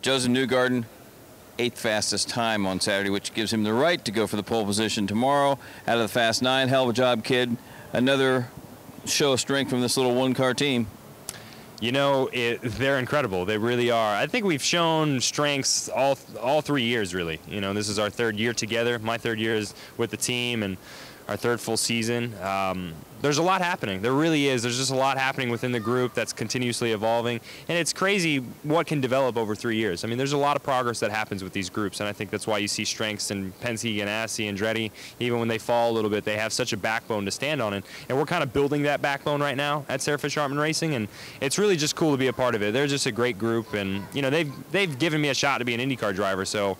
Josef Newgarden, 8th fastest time on Saturday, which gives him the right to go for the pole position tomorrow out of the Fast 9. Hell of a job, kid. Another show of strength from this little one-car team. You know, they're incredible. They really are. I think we've shown strengths all 3 years, really. You know, this is our 3rd year together. My 3rd year is with the team, and our 3rd full season. There's a lot happening. There really is. There's just a lot happening within the group that's continuously evolving. And it's crazy what can develop over 3 years. I mean, there's a lot of progress that happens with these groups, and I think that's why you see strengths in Penske, Ganassi, and Andretti. Even when they fall a little bit, they have such a backbone to stand on. And we're kind of building that backbone right now at Sarah Fisher Hartman Racing, and it's really just cool to be a part of it. They're just a great group, and, you know, they've given me a shot to be an IndyCar driver, so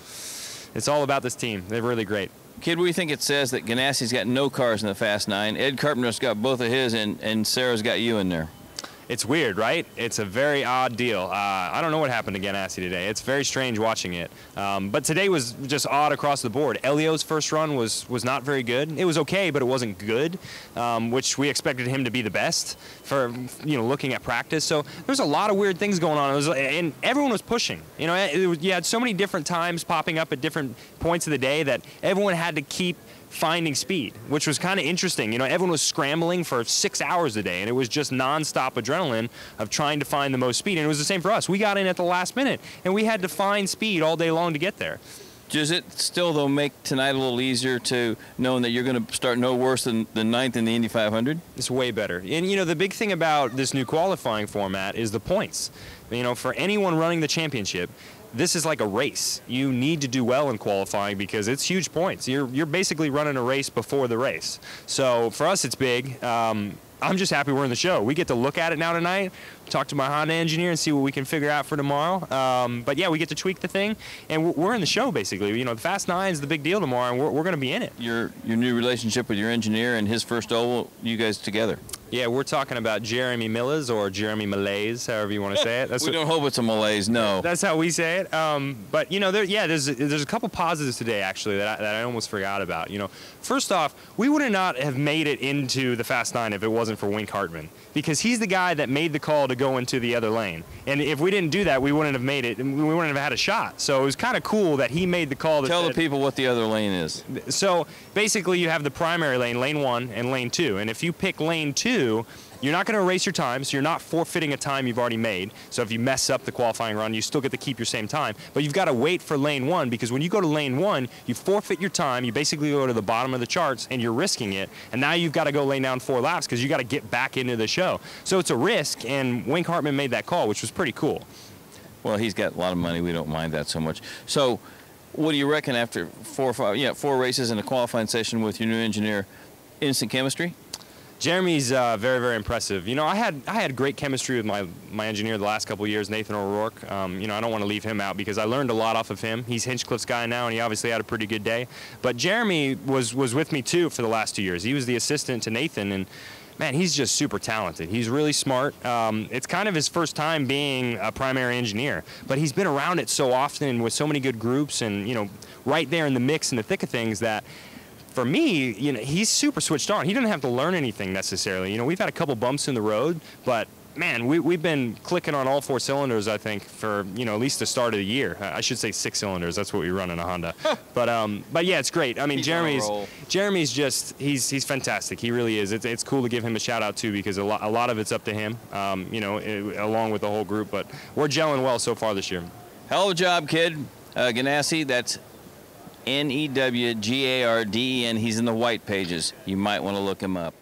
it's all about this team. They're really great. Kid, what do you think it says that Ganassi's got no cars in the Fast 9? Ed Carpenter's got both of his, and Sarah's got you in there. It's weird, right? It's a very odd deal. I don't know what happened to Ganassi today. It's very strange watching it. But today was just odd across the board. Elio's first run was not very good. It was okay, but it wasn't good, which we expected him to be the best for, you know, looking at practice. So there's a lot of weird things going on. And everyone was pushing. You know, you had so many different times popping up at different points of the day that everyone had to keep finding speed, which was kind of interesting. You know, everyone was scrambling for 6 hours a day, and it was just nonstop adrenaline of trying to find the most speed. And it was the same for us. We got in at the last minute, and we had to find speed all day long to get there. Does it still, though, make tonight a little easier to knowing that you're going to start no worse than the 9th in the Indy 500? It's way better. And, you know, the big thing about this new qualifying format is the points. You know, for anyone running the championship, this is like a race. You need to do well in qualifying because it's huge points. You're basically running a race before the race. So for us, it's big. I'm just happy we're in the show. We get to look at it now tonight, talk to my Honda engineer and see what we can figure out for tomorrow. But yeah, we get to tweak the thing, and we're in the show basically. You know, the Fast 9 is the big deal tomorrow, and we're going to be in it. Your new relationship with your engineer and his first oval, you guys together. Yeah, we're talking about Jeremy Millers or Jeremy Malaise, however you want to say it. We don't hope it's a malaise, no. That's how we say it. But you know, there's a couple positives today actually that I almost forgot about. You know, first off, we would not have made it into the Fast 9 if it wasn't for Wink Hartman, because he's the guy that made the call to go into the other lane. And if we didn't do that, we wouldn't have made it, and we wouldn't have had a shot. So it was kind of cool that he made the call. Tell the people what the other lane is. So basically, you have the primary lane, lane 1 and lane 2, and if you pick lane 2, you're not going to erase your time, so you're not forfeiting a time you've already made. So if you mess up the qualifying run, you still get to keep your same time. But you've got to wait for lane 1, because when you go to lane 1, you forfeit your time. You basically go to the bottom of the charts, and you're risking it. And now you've got to go lay down 4 laps because you got to get back into the show. So it's a risk, and Wink Hartman made that call, which was pretty cool. Well, he's got a lot of money. We don't mind that so much. So what do you reckon after 4 races and a qualifying session with your new engineer? Instant chemistry? Jeremy's very, very impressive. You know, I had great chemistry with my engineer the last couple of years, Nathan O'Rourke. You know, I don't want to leave him out because I learned a lot off of him. He's Hinchcliffe's guy now, and he obviously had a pretty good day. But Jeremy was with me too for the last 2 years. He was the assistant to Nathan, and man, he's just super talented. He's really smart. It's kind of his first time being a primary engineer, but he's been around it so often with so many good groups, and you know, right there in the mix, in the thick of things, that for me, you know, he's super switched on. He doesn't have to learn anything necessarily. You know, we've had a couple bumps in the road, but man, we've been clicking on all 4 cylinders, I think, for, you know, at least the start of the year. I should say 6 cylinders. That's what we run in a Honda. But yeah, it's great. I mean, Jeremy's just, he's fantastic. He really is. It's cool to give him a shout out too, because a lot of it's up to him, you know, along with the whole group. But we're gelling well so far this year. Hell of a job, kid. Ganassi, that's Newgarden. He's in the white pages. You might want to look him up.